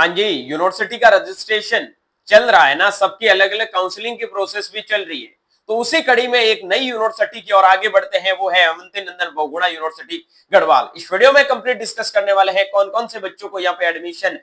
हाँ जी, यूनिवर्सिटी का रजिस्ट्रेशन चल रहा है ना, सबकी अलग अलग काउंसलिंग की प्रोसेस भी चल रही है। तो उसी कड़ी में एक नई यूनिवर्सिटी की ओर आगे बढ़ते हैं, वो है अवंती नंदन बहुगुणा यूनिवर्सिटी गढ़वाल। इस वीडियो में कंप्लीट डिस्कस करने वाले हैं कौन कौन से बच्चों को यहाँ पे एडमिशन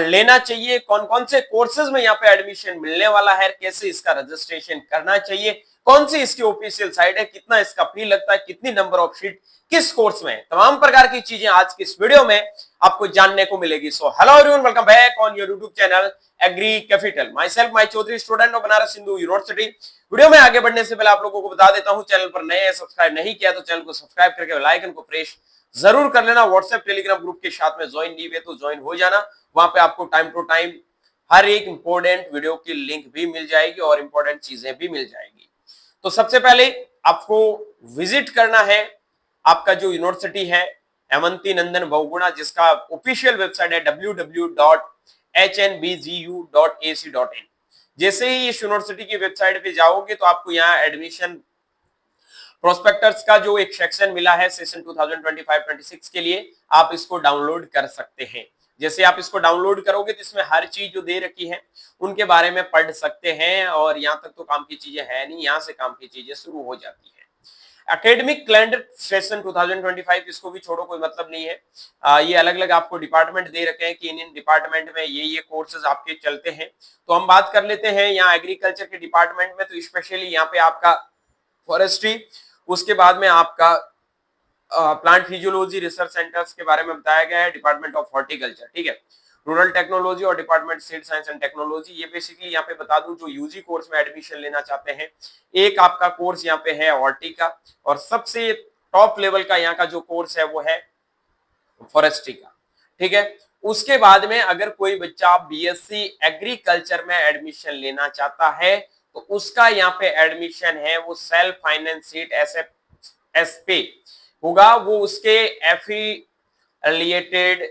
लेना चाहिए, कौन कौन से कोर्सेज में यहाँ पे एडमिशन मिलने वाला है, कैसे इसका रजिस्ट्रेशन करना चाहिए, कौन सी इसकी ऑफिशियल साइट है, कितना इसका फी लगता है, कितनी नंबर ऑफ सीट किस कोर्स में, तमाम प्रकार की चीजें आज की इस वीडियो में आपको जानने को मिलेगी। So hello everyone, welcome back on your YouTube channel Agri Capital. Myself Mai Chaudhary, student of Banaras Hindu University. Video में आगे बढ़ने से पहले आप लोगों को बता देता हूं, चैनल पर नए सब्सक्राइब नहीं किया तो चैनल को सब्सक्राइब करके बेल आइकन को प्रेस जरूर कर लेना। व्हाट्सएप टेलीग्राम ग्रुप के साथ में ज्वाइन नहीं हुए तो ज्वाइन हो जाना। वहां पे आपको टाइम टू टाइम हर एक इंपॉर्टेंट वीडियो की लिंक भी मिल जाएगी और इंपॉर्टेंट चीजें भी मिल जाएगी। तो सबसे पहले आपको विजिट करना है आपका जो यूनिवर्सिटी है अवंती नंदन बहुगुणा, जिसका ऑफिशियल वेबसाइट है www.hnbgu.ac.in। जैसे ही इस यूनिवर्सिटी की वेबसाइट पे जाओगे तो आपको यहाँ एडमिशन प्रोस्पेक्टस का जो एक सेक्शन मिला है सेशन 2025-26 के लिए, आप इसको डाउनलोड कर सकते हैं। जैसे आप इसको डाउनलोड करोगे तो इसमें हर चीज जो दे रखी है उनके बारे में पढ़ सकते हैं, और यहाँ तक तो काम की चीजें है नहीं, यहाँ से काम की चीजें शुरू हो जाती है। एकेडमिक कैलेंडर सेशन 2025, इसको भी छोड़ो, कोई मतलब नहीं है। ये अलग अलग आपको डिपार्टमेंट दे रखे हैं कि इन डिपार्टमेंट में ये कोर्सेज आपके चलते हैं। तो हम बात कर लेते हैं यहाँ एग्रीकल्चर के डिपार्टमेंट में, तो स्पेशली यहाँ पे आपका फॉरेस्ट्री, उसके बाद में आपका प्लांट फिजियोलॉजी रिसर्च सेंटर्स के बारे में बताया गया है, डिपार्टमेंट ऑफ हॉर्टिकल्चर, ठीक है, रूरल टेक्नोलॉजी और department seed science and technology. ये बेसिकली यहाँ पे बता दूं जो यूजी कोर्स में एडमिशन लेना चाहते हैं, एक आपका कोर्स यहाँ पे है हॉर्टी का, और सबसे टॉप लेवल का यहाँ का जो कोर्स है वो है फॉरेस्ट्री का, ठीक है। उसके बाद में अगर कोई बच्चा बीएससी एग्रीकल्चर में एडमिशन लेना चाहता है तो उसका यहाँ पे एडमिशन है वो सेल्फ फाइनेंस सीट एस पे होगा, वो उसके एफिलिएटेड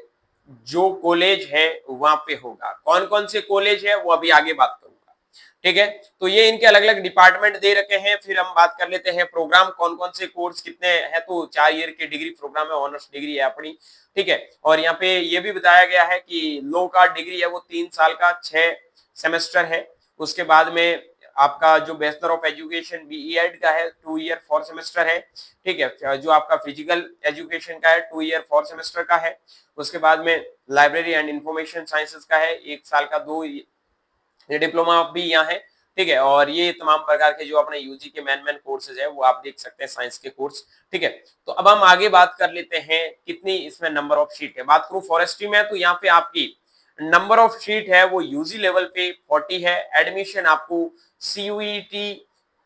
जो कॉलेज है वहां पे होगा। कौन कौन से कॉलेज है वो अभी आगे बात करूंगा, ठीक है। तो ये इनके अलग अलग डिपार्टमेंट दे रखे हैं। फिर हम बात कर लेते हैं प्रोग्राम, कौन कौन से कोर्स कितने हैं, तो 4 ईयर की डिग्री प्रोग्राम है, ऑनर्स डिग्री है अपनी, ठीक है। और यहाँ पे ये भी बताया गया है कि लॉ का डिग्री है वो 3 साल का 6 सेमेस्टर है। उसके बाद में आपका जो बैचलर ऑफ एजुकेशन बीईएड का है 2 ईयर 4 सेमेस्टर है, ठीक है। जो आपका फिजिकल एजुकेशन का है 2 ईयर 4 सेमेस्टर का है। उसके बाद में लाइब्रेरी एंड इंफॉर्मेशन साइंसेस का है 1 साल का 2 ये डिप्लोमा भी यहाँ है, ठीक है। और ये तमाम प्रकार के जो अपने यूजी के मेन कोर्सेज है वो आप देख सकते हैं, साइंस के कोर्स, ठीक है। तो अब हम आगे बात कर लेते हैं कितनी इसमें नंबर ऑफ सीट है। बात करूं फॉरेस्ट्री में तो यहाँ पे आपकी नंबर ऑफ सीट है वो यूजी लेवल पे 40 है। एडमिशन आपको सीयूईटी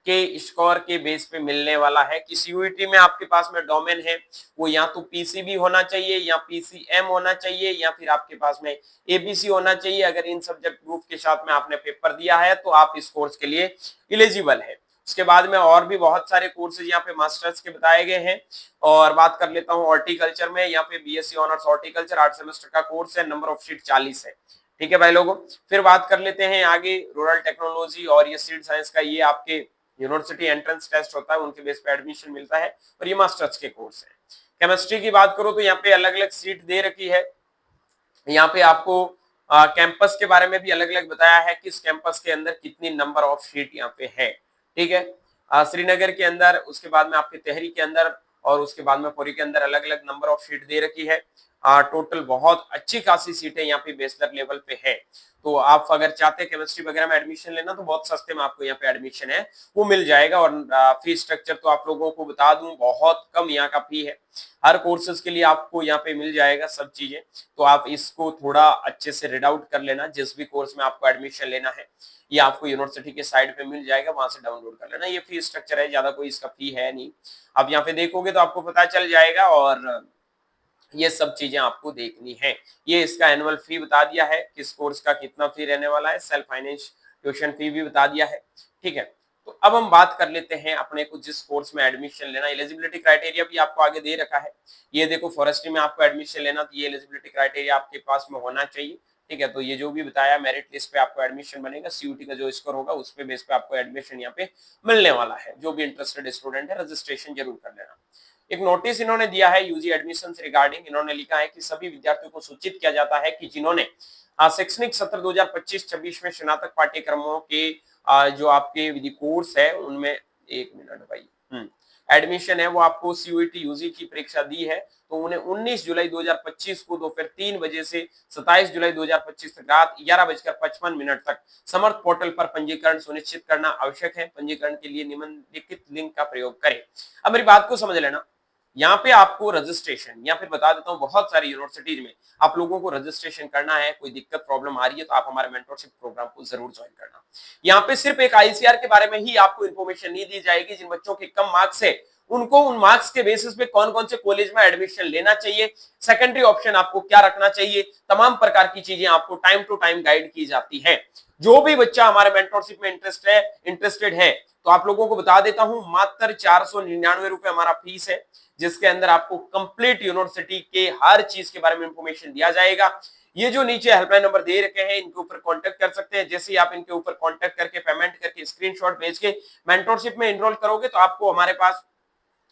के स्कोर के बेस पे मिलने वाला है कि सीयूईटी में आपके पास में डोमेन है वो या तो पीसीबी होना चाहिए या पीसीएम होना चाहिए या फिर आपके पास में एबीसी होना चाहिए। अगर इन सब्जेक्ट ग्रुप के साथ में आपने पेपर दिया है तो आप इस कोर्स के लिए एलिजिबल है। उसके बाद में और भी बहुत सारे कोर्सेज यहाँ पे मास्टर्स के बताए गए हैं। और बात कर लेता हूँ हॉर्टिकल्चर में, यहाँ पे बीएससी ऑनर्स हॉर्टिकल्चर 8 सेमेस्टर का कोर्स है, नंबर ऑफ सीट 40 है, ठीक है भाई लोगों। फिर बात कर लेते हैं आगे रूरल टेक्नोलॉजी और ये सीड साइंस का, ये आपके यूनिवर्सिटी एंट्रेंस टेस्ट होता है, उनके बेस पे एडमिशन मिलता है और ये मास्टर्स के कोर्स है। केमिस्ट्री की बात करो तो यहाँ पे अलग अलग सीट दे रखी है। यहाँ पे आपको कैंपस के बारे में भी अलग अलग बताया है कि इस कैंपस के अंदर कितनी नंबर ऑफ सीट यहाँ पे है, ठीक है। श्रीनगर के अंदर, उसके बाद में आपके तेहरी के अंदर और उसके बाद में पुरी के अंदर अलग अलग नंबर ऑफ सीट दे रखी है। टोटल बहुत अच्छी खासी सीटें यहाँ पे बैचलर लेवल पे है। तो आप अगर चाहते हैं केमिस्ट्री वगैरह में एडमिशन लेना तो बहुत सस्ते में आपको यहाँ पे एडमिशन है वो मिल जाएगा। और फी स्ट्रक्चर तो आप लोगों को बता दूं बहुत कम यहाँ का फी है, हर कोर्सेज के लिए आपको यहाँ पे मिल जाएगा सब चीजें। तो आप इसको थोड़ा अच्छे से रीड आउट कर लेना, जिस भी कोर्स में आपको एडमिशन लेना है ये आपको यूनिवर्सिटी के साइड पे मिल जाएगा, वहां से डाउनलोड कर लेना। ये फी स्ट्रक्चर है, ज्यादा कोई इसका फी है नहीं, आप यहाँ पे देखोगे तो आपको पता चल जाएगा। और ये सब चीजें आपको देखनी है। ये इसका एनुअल फी बता दिया है, किस कोर्स का कितना फी रहने वाला है, सेल्फ फाइनेंस ट्यूशन फी भी बता दिया है, ठीक है। तो अब हम बात कर लेते हैं अपने को जिस कोर्स में एडमिशन लेना, एलिजिबिलिटी क्राइटेरिया भी आपको आगे दे रखा है। ये देखो फॉरेस्ट्री में आपको एडमिशन लेना तो ये एलिजिबिलिटी क्राइटेरिया आपके पास में होना चाहिए, ठीक है। तो ये जो भी बताया मेरिट लिस्ट पे आपको एडमिशन बनेगा, सीयूटी का जो स्कोर होगा उस पे बेस पे आपको एडमिशन यहाँ पे मिलने वाला है। जो भी इंटरेस्टेड स्टूडेंट है रजिस्ट्रेशन जरूर कर लेना। एक नोटिस इन्होंने दिया है यूजी एडमिशन रिगार्डिंग, इन्होंने लिखा है कि सभी विद्यार्थियों को सूचित किया जाता है कि जिन्होंने शैक्षणिक सत्र 2025-26 में स्नातक पाठ्यक्रमों के जो आपके विधि कोर्स है उनमें, एक मिनट भाई, एडमिशन है वो आपको सीयूईटी यूजी की परीक्षा दी है तो उन्हें 19 जुलाई 2025 को दोपहर 3 बजे से 27 जुलाई 2025 तक रात 11:55 तक समर्थ पोर्टल पर पंजीकरण सुनिश्चित करना आवश्यक है। पंजीकरण के लिए निम्नलिखित लिंक का प्रयोग करें। अब मेरी बात को समझ लेना, यहाँ पे आपको रजिस्ट्रेशन, या फिर बता देता हूँ बहुत सारी यूनिवर्सिटीज में आप लोगों को रजिस्ट्रेशन करना है, कोई दिक्कत प्रॉब्लम आ रही है तो आप हमारे मेंटरशिप प्रोग्राम को जरूर ज्वाइन करना। यहाँ पे सिर्फ एक आईसीआर के बारे में ही आपको इन्फॉर्मेशन नहीं दी जाएगी, जिन बच्चों के कम मार्क्स है उनको उन मार्क्स के बेसिस पे कौन कौन से कॉलेज में एडमिशन लेना चाहिए, सेकेंडरी ऑप्शन आपको क्या रखना चाहिए, तमाम प्रकार की चीजें आपको टाइम टू टाइम गाइड की जाती है। जो भी बच्चा हमारे मेंटरशिप में इंटरेस्टेड है तो आप लोगों को बता देता हूं, मात्र 499 रुपए हमारा फीस है, जिसके अंदर आपको कंप्लीट यूनिवर्सिटी के हर चीज के बारे में इंफॉर्मेशन दिया जाएगा। ये जो नीचे हेल्पलाइन नंबर दे रखे हैं इनके ऊपर कांटेक्ट कर सकते हैं। जैसे ही आप इनके ऊपर कांटेक्ट करके पेमेंट करके स्क्रीनशॉट भेज के मेंटरशिप में एनरोल करोगे तो आपको हमारे पास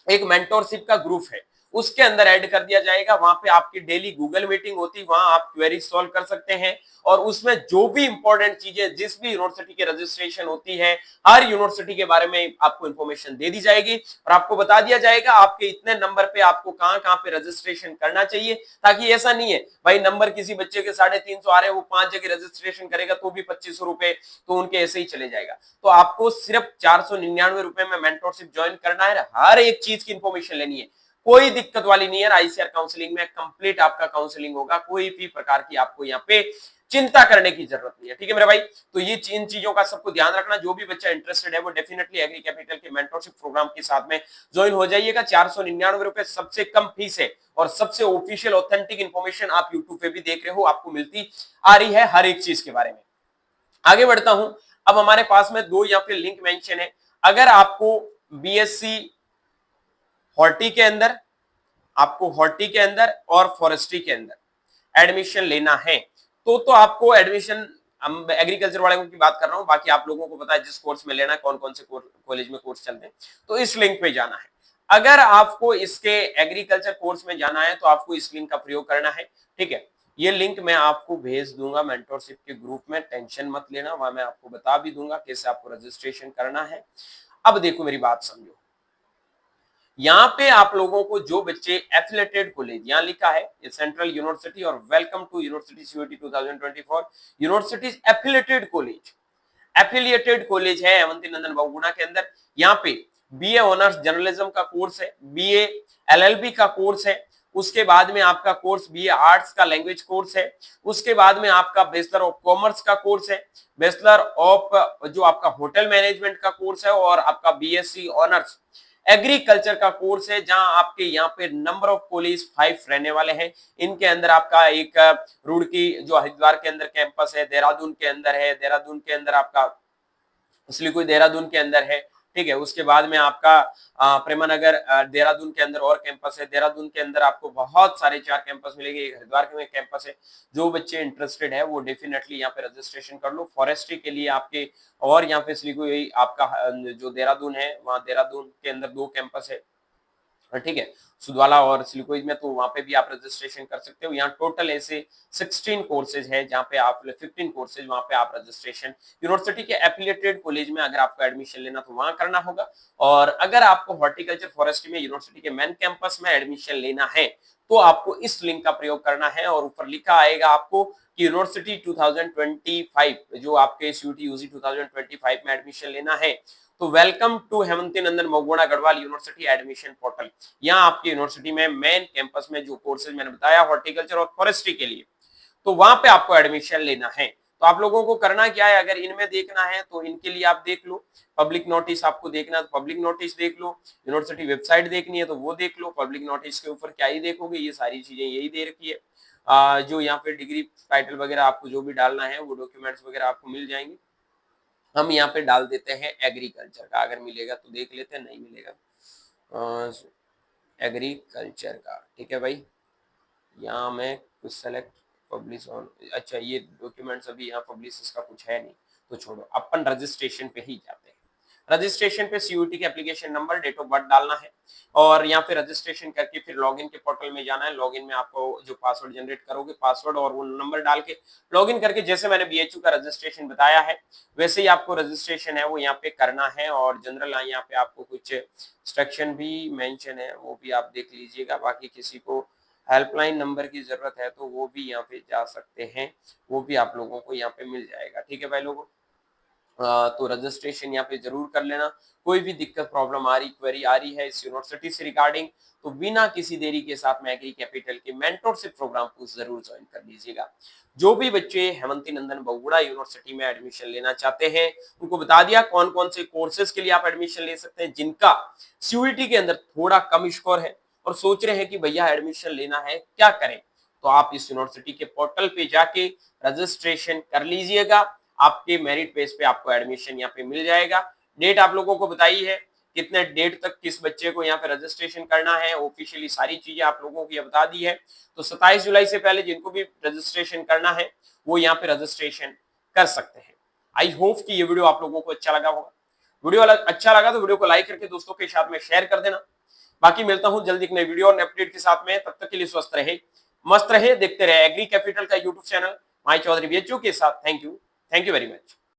एक मेंटरशिप का ग्रुप है, उसके अंदर ऐड कर दिया जाएगा। वहां पे आपकी डेली गूगल मीटिंग होती, वहां आप क्वेरी सॉल्व कर सकते हैं और उसमें जो भी इंपॉर्टेंट चीजें जिस भी यूनिवर्सिटी के रजिस्ट्रेशन होती है हर यूनिवर्सिटी के बारे में आपको इंफॉर्मेशन दे दी जाएगी और आपको बता दिया जाएगा आपके इतने नंबर पे आपको कहां कहां पे रजिस्ट्रेशन करना चाहिए, ताकि ऐसा नहीं है भाई नंबर किसी बच्चे के 350 आ रहे हैं वो 5 जगह रजिस्ट्रेशन करेगा तो भी 2500 रुपए तो उनके ऐसे ही चले जाएगा। तो आपको सिर्फ 499 रुपए में मेंटरशिप ज्वाइन करना है, हर एक चीज की इंफॉर्मेशन लेनी है, कोई दिक्कत वाली नहीं है। आईसीआर काउंसलिंग में कंप्लीट आपका काउंसलिंग होगा, कोई भी प्रकार की आपको यहाँ पे चिंता करने की जरूरत नहीं है, ठीक है मेरे भाई। तो ये इन चीजों का सबको ध्यान रखना, जो भी बच्चा इंटरेस्टेड है वो डेफिनेटली एग्री कैपिटल के मेंटरशिप प्रोग्राम के साथ में ज्वाइन हो जाइएगा। 499 रुपए सबसे कम फीस है और सबसे ऑफिशियल ऑथेंटिक इंफॉर्मेशन आप यूट्यूब पे भी देख रहे हो, आपको मिलती आ रही है हर एक चीज के बारे में। आगे बढ़ता हूं, अब हमारे पास में दो या फिर लिंक मेंशन है। अगर आपको बीएससी हॉर्टी के अंदर, आपको हॉर्टी के अंदर और फॉरेस्ट्री के अंदर एडमिशन लेना है तो आपको एडमिशन, हम एग्रीकल्चर वाले की बात कर रहा हूं, बाकी आप लोगों को पता है जिस कोर्स में लेना है कौन कौन से कॉलेज में कोर्स चलते हैं, तो इस लिंक पे जाना है। अगर आपको इसके एग्रीकल्चर कोर्स में जाना है तो आपको इस लिंक का प्रयोग करना है, ठीक है। ये लिंक मैं आपको भेज दूंगा मेंटरशिप के ग्रुप में, टेंशन मत लेना, वहां मैं आपको बता भी दूंगा कैसे आपको रजिस्ट्रेशन करना है। अब देखो मेरी बात समझो, यहाँ पे आप लोगों को जो बच्चे एफिलेटेड कॉलेज, यहाँ लिखा है ये सेंट्रल यूनिवर्सिटी और welcome to university CUET 2024 universities affiliated college, affiliated college है अवंती नंदन बहुगुणा के अंदर। यहाँ पे बीए ऑनर्स जर्नलिज्म का कोर्स है, बीए एलएलबी का कोर्स है, उसके बाद में आपका कोर्स बीए आर्ट्स का लैंग्वेज कोर्स है, उसके बाद में आपका बैचलर ऑफ कॉमर्स का कोर्स है, बैचलर ऑफ जो आपका होटल मैनेजमेंट का कोर्स है और आपका बीएससी ऑनर्स एग्रीकल्चर का कोर्स है, जहां आपके यहाँ पे नंबर ऑफ कॉलेज 5 रहने वाले हैं। इनके अंदर आपका एक रुड़की जो हरिद्वार के अंदर कैंपस है, देहरादून के अंदर है, देहरादून के अंदर आपका इसलिए कोई देहरादून के अंदर है, ठीक है। उसके बाद में आपका प्रेमानगर देहरादून के अंदर और कैंपस है, देहरादून के अंदर आपको बहुत सारे 4 कैंपस मिलेंगे, एक हरिद्वार में कैंपस है। जो बच्चे इंटरेस्टेड है वो डेफिनेटली यहाँ पे रजिस्ट्रेशन कर लो। फॉरेस्ट्री के लिए आपके और यहाँ पे सिलीगुड़ी आपका जो देहरादून है वहाँ देहरादून के अंदर 2 कैंपस है, ठीक है, सुदवाला और सिलिकोइज में, तो वहां पे भी आप रजिस्ट्रेशन कर सकते हो। यहाँ टोटल ऐसे 16 कोर्सेज है जहाँ पे आप 15 कोर्सेज वहां पे आप रजिस्ट्रेशन यूनिवर्सिटी के एफिलिएटेड कॉलेज में अगर आपको एडमिशन लेना तो वहां करना होगा। और अगर आपको हॉर्टिकल्चर फॉरेस्ट्री में यूनिवर्सिटी के मेन कैंपस में एडमिशन लेना है तो आपको इस लिंक का प्रयोग करना है और ऊपर लिखा आएगा आपको कि यूनिवर्सिटी 2025 जो आपके सीयूटी यूजी 2025 में एडमिशन लेना है तो welcome to Hemvati Nandan Bahuguna Garhwal University admission portal. यहाँ आपकी यूनिवर्सिटी में मेन कैंपस में जो कोर्सेज मैंने बताया हॉर्टिकल्चर और फॉरेस्ट्री के लिए, तो वहां पे आपको एडमिशन लेना है। तो आप लोगों को करना क्या है, अगर इनमें देखना है तो इनके लिए आप देख लो, पब्लिक नोटिस आपको देखना है तो पब्लिक नोटिस देख लो, यूनिवर्सिटी वेबसाइट देखनी है तो वो देख लो। पब्लिक नोटिस के ऊपर क्या ही देखोगे, ये सारी चीजें यही दे रखी है। जो यहाँ पे डिग्री टाइटल वगैरह आपको जो भी डालना है वो डॉक्यूमेंट्स वगैरह आपको मिल जाएंगे। हम यहाँ पे डाल देते हैं एग्रीकल्चर का, अगर मिलेगा तो देख लेते हैं, नहीं मिलेगा एग्रीकल्चर का, ठीक है भाई। यहाँ मैं कुछ सेलेक्ट पब्लिश ऑन, अच्छा ये डॉक्यूमेंट्स अभी यहाँ पब्लिश इसका कुछ है नहीं तो छोड़ो, अपन रजिस्ट्रेशन पे ही जाते हैं। रजिस्ट्रेशन पे सीयूईटी के application number, date of birth डालना है और यहाँ पे रजिस्ट्रेशन करके फिर लॉगिन के पोर्टल में जाना है। लॉगिन में आपको जो पासवर्ड जनरेट करोगे, पासवर्ड और वो नंबर डाल के लॉगिन करके, जैसे मैंने बीएचयू का रजिस्ट्रेशन बताया है वैसे ही आपको रजिस्ट्रेशन है वो यहाँ पे करना है। और जनरल यहाँ पे आपको कुछ इंस्ट्रक्शन भी मेंशन है, वो भी आप देख लीजिएगा। बाकी किसी को हेल्पलाइन नंबर की जरूरत है तो वो भी यहाँ पे जा सकते हैं, वो भी आप लोगों को यहाँ पे मिल जाएगा। ठीक है भाई लोगों, तो रजिस्ट्रेशन यहाँ पे जरूर कर लेना। कोई भी दिक्कत, प्रॉब्लम आ रही, क्वेरी आ रही है इस यूनिवर्सिटी से रिगार्डिंग, तो बिना किसी देरी के साथ में एग्री कैपिटल के मेंटरशिप प्रोग्राम को जरूर ज्वाइन कर लीजिएगा। जो भी बच्चे हेमंती नंदन बहुगुणा यूनिवर्सिटी में एडमिशन लेना चाहते हैं उनको बता दिया कौन कौन से कोर्सेज के लिए आप एडमिशन ले सकते हैं। जिनका सीयूईटी के अंदर थोड़ा कम स्कोर है और सोच रहे हैं कि भैया एडमिशन लेना है, क्या करें, तो आप इस यूनिवर्सिटी के पोर्टल पे जाके रजिस्ट्रेशन कर लीजिएगा। आपके मेरिट बेस पे आपको एडमिशन यहाँ पे मिल जाएगा। डेट आप लोगों को बताई है, कितने डेट तक किस बच्चे को यहाँ पे रजिस्ट्रेशन करना है, ऑफिशियली सारी चीजें आप लोगों को बता दी है। तो 27 जुलाई से पहले जिनको भी रजिस्ट्रेशन करना है वो यहाँ पे रजिस्ट्रेशन कर सकते हैं। आई होप कि ये वीडियो आप लोगों को अच्छा लगा होगा। वीडियो अच्छा लगा तो वीडियो को लाइक करके दोस्तों के साथ में शेयर कर देना। बाकी मिलता हूं जल्दी एक नई वीडियो और अपडेट के साथ में, तब तक के लिए स्वस्थ रहे, मस्त रहे, देखते रहे एग्री कैपिटल का YouTube channel Mai Chaudhary BHU के साथ। Thank you very much.